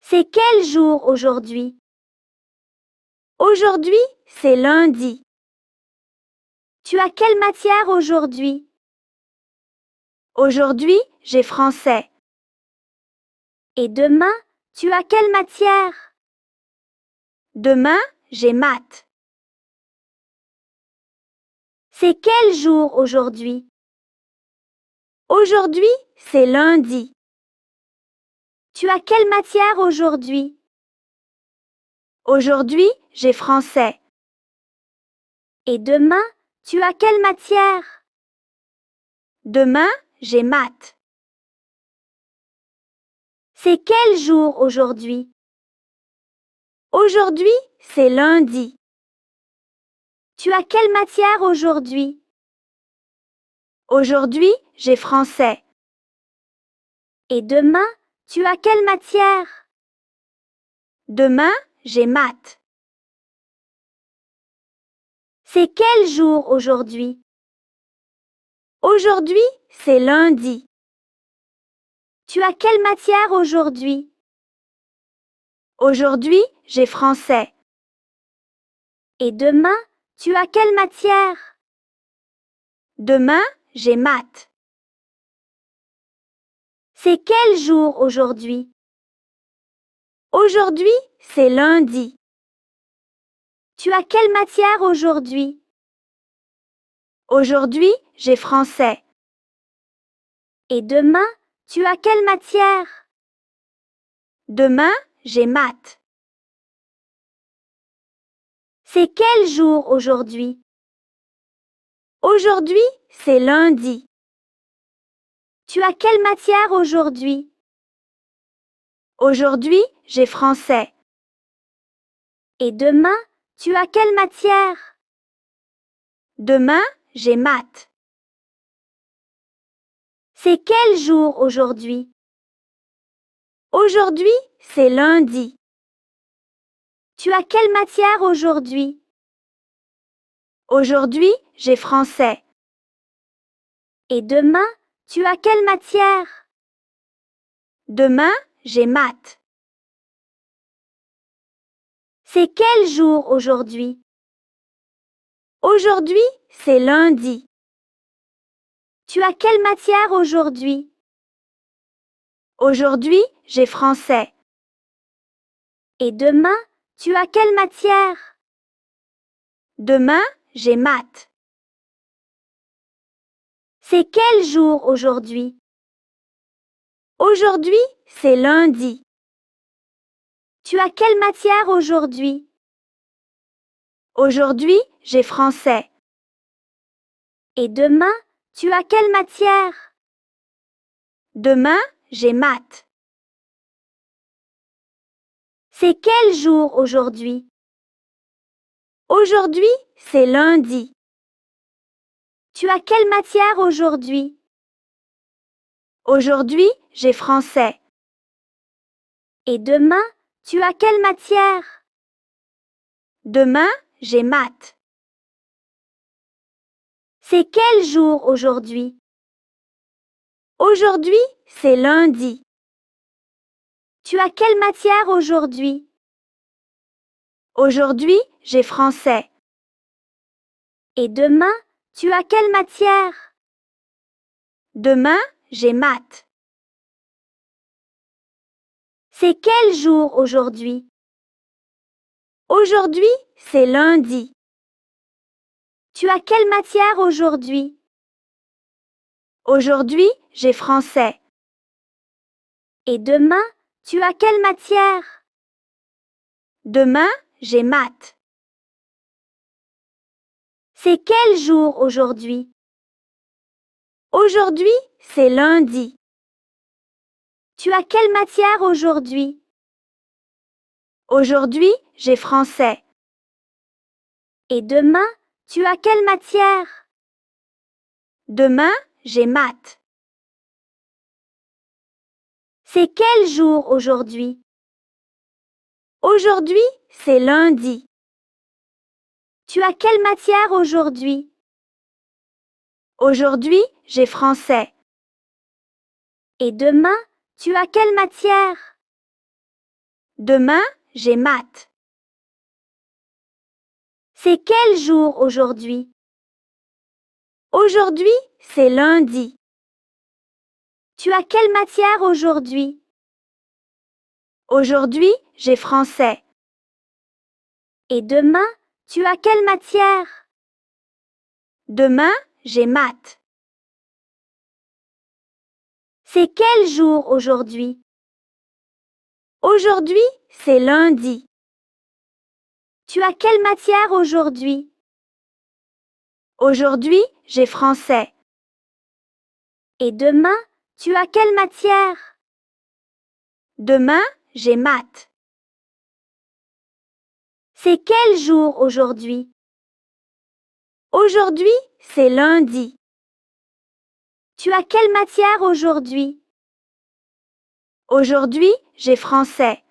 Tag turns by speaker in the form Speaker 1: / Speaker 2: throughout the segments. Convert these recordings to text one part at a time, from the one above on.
Speaker 1: C'est quel jour aujourd'hui? Aujourd'hui, c'est lundi. Tu as quelle matière aujourd'hui? Aujourd'hui, j'ai français. Et demain, tu as quelle matière? Demain, j'ai maths. C'est quel jour aujourd'hui? Aujourd'hui, c'est lundi. Tu as quelle matière aujourd'hui? Aujourd'hui, j'ai français. Et demain, tu as quelle matière? Demain, j'ai maths. C'est quel jour aujourd'hui? Aujourd'hui, c'est lundi. Tu as quelle matière aujourd'hui? Aujourd'hui, j'ai français. Et demain, tu as quelle matière? Demain, j'ai maths. C'est quel jour aujourd'hui? Aujourd'hui, c'est lundi. Tu as quelle matière aujourd'hui? Aujourd'hui, j'ai français. Et demain, tu as quelle matière? Demain, j'ai maths. C'est quel jour aujourd'hui? Aujourd'hui, c'est lundi. Tu as quelle matière aujourd'hui? Aujourd'hui, j'ai français. Et demain, tu as quelle matière? Demain, j'ai maths. C'est quel jour aujourd'hui? Aujourd'hui, c'est lundi. Tu as quelle matière aujourd'hui? Aujourd'hui, j'ai français. Et demain, tu as quelle matière? Demain, j'ai maths. C'est quel jour aujourd'hui? Aujourd'hui, c'est lundi. Tu as quelle matière aujourd'hui? Aujourd'hui, j'ai français. Et demain, tu as quelle matière? Demain, j'ai maths. C'est quel jour aujourd'hui? Aujourd'hui, c'est lundi. Tu as quelle matière aujourd'hui? Aujourd'hui, j'ai français. Et demain, tu as quelle matière? Demain, j'ai maths. C'est quel jour aujourd'hui? Aujourd'hui, c'est lundi. Tu as quelle matière aujourd'hui? Aujourd'hui, j'ai français. Et demain, tu as quelle matière? Demain, j'ai maths. C'est quel jour aujourd'hui? Aujourd'hui, c'est lundi. Tu as quelle matière aujourd'hui? Aujourd'hui, j'ai français. Et demain, tu as quelle matière? Demain, j'ai maths. C'est quel jour aujourd'hui? Aujourd'hui, c'est lundi. Tu as quelle matière aujourd'hui? Aujourd'hui, j'ai français. Et demain, tu as quelle matière? Demain, j'ai maths. C'est quel jour aujourd'hui? Aujourd'hui, c'est lundi. Tu as quelle matière aujourd'hui? Aujourd'hui, j'ai français. Et demain, tu as quelle matière? Demain, j'ai maths. C'est quel jour aujourd'hui? Aujourd'hui, c'est lundi. Tu as quelle matière aujourd'hui? Aujourd'hui, j'ai français. Et demain, tu as quelle matière? Demain, j'ai maths. C'est quel jour aujourd'hui? Aujourd'hui, c'est lundi. Tu as quelle matière aujourd'hui? Aujourd'hui, j'ai français. Et demain, tu as quelle matière? Demain, j'ai maths. C'est quel jour aujourd'hui? Aujourd'hui, c'est lundi. Tu as quelle matière aujourd'hui? Aujourd'hui, j'ai français. Et demain, tu as quelle matière? Demain, j'ai maths. C'est quel jour aujourd'hui? Aujourd'hui, c'est lundi. Tu as quelle matière aujourd'hui? Aujourd'hui, j'ai français. Et demain, tu as quelle matière? Demain, j'ai maths. C'est quel jour aujourd'hui? Aujourd'hui, c'est lundi. Tu as quelle matière aujourd'hui? Aujourd'hui, j'ai français.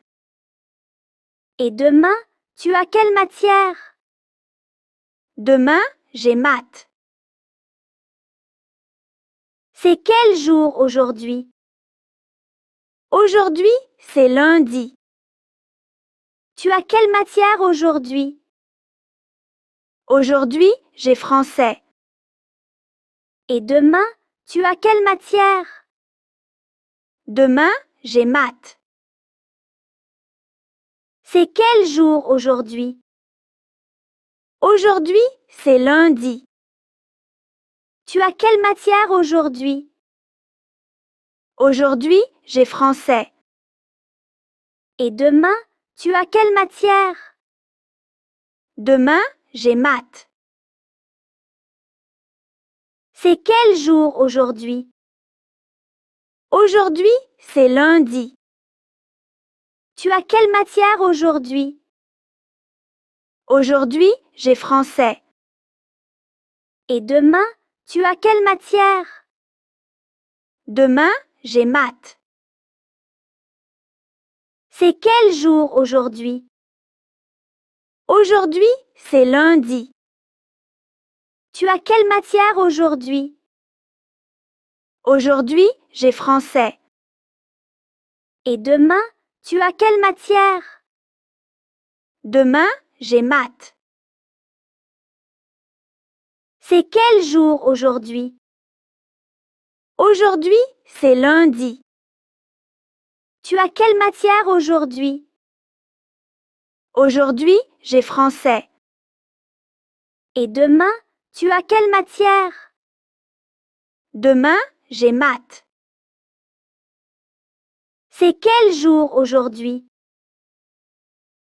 Speaker 1: Et demain, tu as quelle matière? Demain, j'ai maths. C'est quel jour aujourd'hui? Aujourd'hui, c'est lundi. Tu as quelle matière aujourd'hui? Aujourd'hui, j'ai français. Et demain, tu as quelle matière? Demain, j'ai maths. C'est quel jour aujourd'hui? Aujourd'hui, c'est lundi. Tu as quelle matière aujourd'hui? Aujourd'hui, j'ai français. Et demain, tu as quelle matière? Demain, j'ai maths. C'est quel jour aujourd'hui? Aujourd'hui, c'est lundi. Tu as quelle matière aujourd'hui? Aujourd'hui, j'ai français. Et demain, tu as quelle matière? Demain, j'ai maths. C'est quel jour aujourd'hui? Aujourd'hui, c'est lundi. Tu as quelle matière aujourd'hui? Aujourd'hui, j'ai français. Et demain, tu as quelle matière? Demain, j'ai maths. C'est quel jour aujourd'hui? Aujourd'hui, c'est lundi. Tu as quelle matière aujourd'hui? Aujourd'hui, j'ai français. Et demain, tu as quelle matière? Demain, j'ai maths. C'est quel jour aujourd'hui?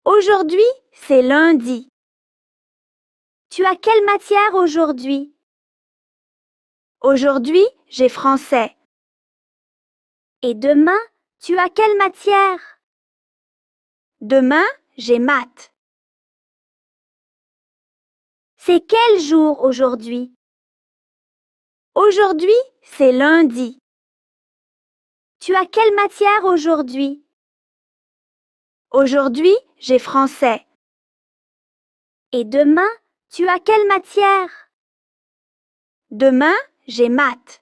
Speaker 1: Aujourd'hui, c'est lundi. Tu as quelle matière aujourd'hui? Aujourd'hui, j'ai français. Et demain, tu as quelle matière? Demain, j'ai maths. C'est quel jour aujourd'hui? Aujourd'hui, c'est lundi. Tu as quelle matière aujourd'hui? Aujourd'hui, j'ai français. Et demain, tu as quelle matière? Demain, j'ai maths.